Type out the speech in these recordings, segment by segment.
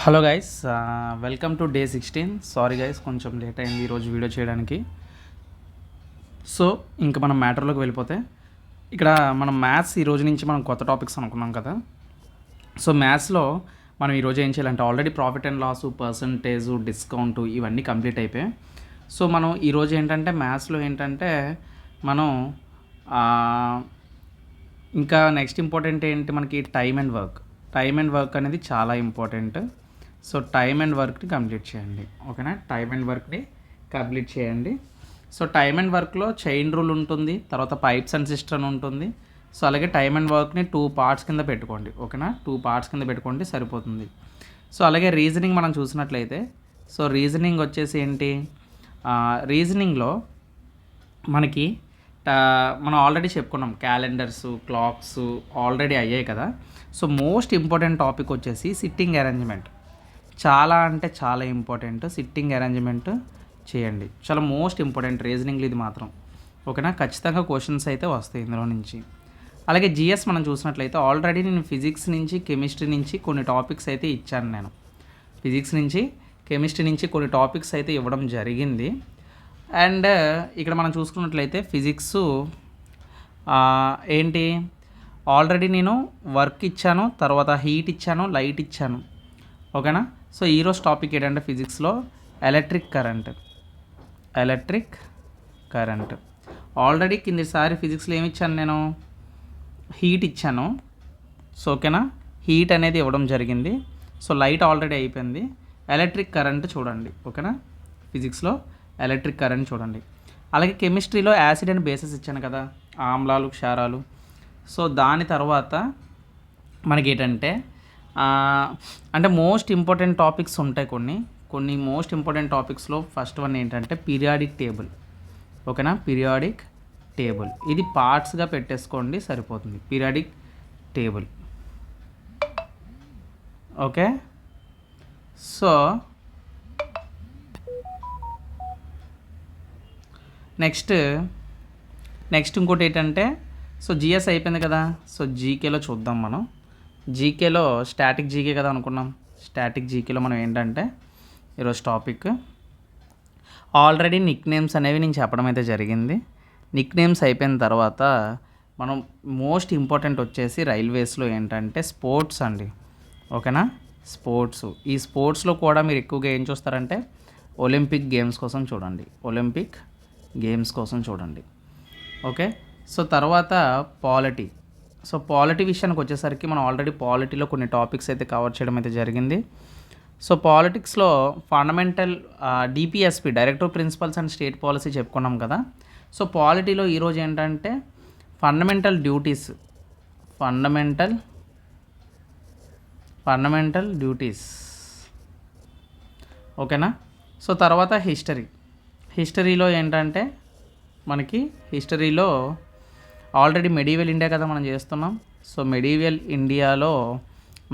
Hello guys, welcome to day 16. Sorry guys, కొంచెం late అయింది ఈరోజు వీడియో చేయడానికి. సో ఇంకా మనం మ్యాటర్లోకి వెళ్ళిపోతే, ఇక్కడ మనం మ్యాథ్స్ ఈ రోజు నుంచి మనం కొత్త టాపిక్స్ అనుకున్నాం కదా. సో మ్యాథ్స్లో మనం ఈరోజు ఏం చేయాలంటే, already profit and loss, percentage, discount ఇవన్నీ కంప్లీట్ అయిపోయాయి. సో మనం ఈరోజు ఏంటంటే మ్యాథ్స్లో ఏంటంటే మనం ఇంకా నెక్స్ట్ ఇంపార్టెంట్ ఏంటి, మనకి టైమ్ అండ్ వర్క్ అనేది చాలా ఇంపార్టెంట్. సో టైమ్ అండ్ వర్క్ని కంప్లీట్ చేయండి, ఓకేనా. టైమ్ అండ్ వర్క్ని కంప్లీట్ చేయండి. సో టైమ్ అండ్ వర్క్లో చైన్ రూల్ ఉంటుంది, తర్వాత పైప్స్ అండ్ సిస్టమ్ ఉంటుంది. సో అలాగే టైమ్ అండ్ వర్క్ని 2 పార్ట్స్ కింద పెట్టుకోండి, ఓకేనా. 2 పార్ట్స్ కింద పెట్టుకోండి, సరిపోతుంది. సో అలాగే రీజనింగ్ మనం చూసినట్లయితే, సో రీజనింగ్ వచ్చేసి ఏంటి, రీజనింగ్లో మనకి మనం ఆల్రెడీ చెప్పుకున్నాం, క్యాలెండర్స్, క్లాక్స్ ఆల్రెడీ అయ్యాయి కదా. సో మోస్ట్ ఇంపార్టెంట్ టాపిక్ వచ్చేసి సిట్టింగ్ అరేంజ్మెంట్. చాలా అంటే చాలా ఇంపార్టెంట్. సిట్టింగ్ అరేంజ్మెంట్ చేయండి, చాలా మోస్ట్ ఇంపార్టెంట్ రీజనింగ్లో ఇది మాత్రం, ఓకేనా. ఖచ్చితంగా క్వశ్చన్స్ అయితే వస్తాయి ఇందులో నుంచి. అలాగే జిఎస్ మనం చూసినట్లయితే, ఆల్రెడీ నేను ఫిజిక్స్ నుంచి, కెమిస్ట్రీ నుంచి కొన్ని టాపిక్స్ అయితే ఇచ్చాను. నేను ఫిజిక్స్ నుంచి, కెమిస్ట్రీ నుంచి కొన్ని టాపిక్స్ అయితే ఇవ్వడం జరిగింది. అండ్ ఇక్కడ మనం చూసుకున్నట్లయితే ఫిజిక్స్ ఏంటి, ఆల్రెడీ నేను వర్క్ ఇచ్చాను, తర్వాత హీట్ ఇచ్చాను, లైట్ ఇచ్చాను, ఓకేనా. సో ఈరోజు టాపిక్ ఏంటంటే ఫిజిక్స్లో ఎలక్ట్రిక్ కరెంట్. ఆల్రెడీ కిందసారి ఫిజిక్స్లో ఏమి ఇచ్చాను నేను, హీట్ ఇచ్చాను. సో ఓకేనా, హీట్ అనేది ఇవ్వడం జరిగింది. సో లైట్ ఆల్రెడీ అయిపోయింది. ఎలక్ట్రిక్ కరెంట్ చూడండి, ఓకేనా. ఫిజిక్స్లో ఎలక్ట్రిక్ కరెంట్ చూడండి. అలాగే కెమిస్ట్రీలో యాసిడ్ అండ్ బేసెస్ ఇచ్చాను కదా, ఆమ్లాలు, క్షారాలు. సో దాని తర్వాత మనకి ఏంటంటే అంటే మోస్ట్ ఇంపార్టెంట్ టాపిక్స్ ఉంటాయి కొన్ని మోస్ట్ ఇంపార్టెంట్ టాపిక్స్లో ఫస్ట్ వన్ ఏంటంటే పీరియాడిక్ టేబుల్, ఓకేనా. పీరియాడిక్ టేబుల్ ఇది పార్ట్స్గా పెట్టేసుకోండి, సరిపోతుంది. Periodic table, okay. So next ఇంకోటి ఏంటంటే, సో జిఎస్ అయిపోయింది కదా. సో జీకేలో చూద్దాం మనం. జీకేలో స్టాటిక్ జీకే కదా అనుకున్నాం. స్టాటిక్ జీకేలో మనం ఏంటంటే ఈరోజు టాపిక్ ఆల్రెడీ నిక్ నేమ్స్ అనేవి నేను చెప్పడం అయితే జరిగింది. నిక్ నేమ్స్ అయిపోయిన తర్వాత మనం మోస్ట్ ఇంపార్టెంట్ వచ్చేసి రైల్వేస్లో ఏంటంటే స్పోర్ట్స్ అండి, ఓకేనా. స్పోర్ట్స్, ఈ స్పోర్ట్స్లో కూడా మీరు ఎక్కువగా ఏం చూస్తారంటే ఒలింపిక్ గేమ్స్ కోసం చూడండి, ఓకే. సో తర్వాత పాలిటీ. సో పాలిటీ విషయానికి వచ్చేసరికి మనం ఆల్రెడీ పాలిటీలో కొన్ని టాపిక్స్ అయితే కవర్ చేయడం అయితే జరిగింది. సో పాలిటిక్స్లో fundamental DPSP, directive principles and state policy చెప్పుకున్నాం కదా. సో పాలిటీలో ఈరోజు ఏంటంటే ఫండమెంటల్ డ్యూటీస్, ఓకేనా. సో తర్వాత హిస్టరీలో ఏంటంటే మనకి హిస్టరీలో ఆల్రెడీ మెడీవల్ ఇండియా కదా మనం చేస్తున్నాం. సో మెడీవల్ ఇండియాలో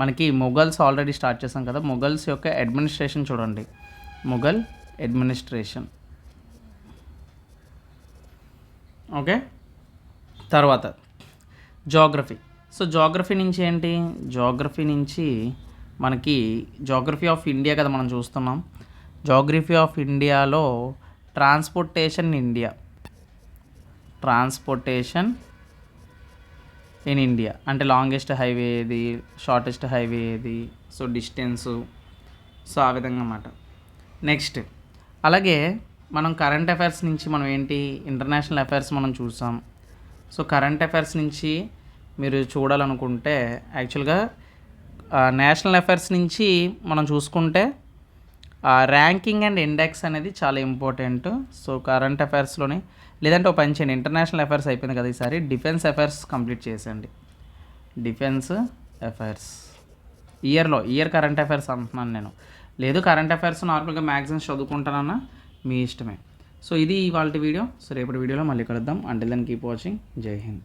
మనకి మొఘల్స్ ఆల్రెడీ స్టార్ట్ చేసాం కదా. మొఘల్స్ యొక్క అడ్మినిస్ట్రేషన్ చూడండి, మొఘల్ అడ్మినిస్ట్రేషన్, ఓకే. తర్వాత జాగ్రఫీ. సో జాగ్రఫీ నుంచి ఏంటి, జాగ్రఫీ నుంచి మనకి జాగ్రఫీ ఆఫ్ ఇండియా కదా మనం చూస్తున్నాం. జాగ్రఫీ ఆఫ్ ఇండియాలో ట్రాన్స్పోర్టేషన్ ఇన్ ఇండియా అంటే లాంగెస్ట్ హైవే ఏది, షార్టెస్ట్ హైవే ఏది, సో డిస్టెన్సు, సో ఆ విధంగా అన్నమాట. నెక్స్ట్ అలాగే మనం కరెంట్ అఫైర్స్ నుంచి మనం ఏంటి, ఇంటర్నేషనల్ అఫైర్స్ మనం చూసాం. సో కరెంట్ అఫైర్స్ నుంచి మీరు చూడాలనుకుంటే యాక్చువల్గా నేషనల్ అఫైర్స్ నుంచి మనం చూసుకుంటే ర్యాంకింగ్ అండ్ ఇండెక్స్ అనేది చాలా ఇంపార్టెంట్. సో కరెంట్ అఫైర్స్లోనే, లేదంటే ఒక పని చేయండి, ఇంటర్నేషనల్ అఫైర్స్ అయిపోయింది కదా, ఈసారి డిఫెన్స్ అఫైర్స్ కంప్లీట్ చేసేయండి. Defence affairs year current affairs అంటున్నాను నేను. లేదు కరెంట్ అఫైర్స్ నార్మల్గా మ్యాగజైన్స్ చదువుకుంటానన్నా మీ ఇష్టమే. సో ఇది ఇవాళ వీడియో. సో రేపటి వీడియోలో మళ్ళీ కలుద్దాం. Until then keep watching. Jai Hind.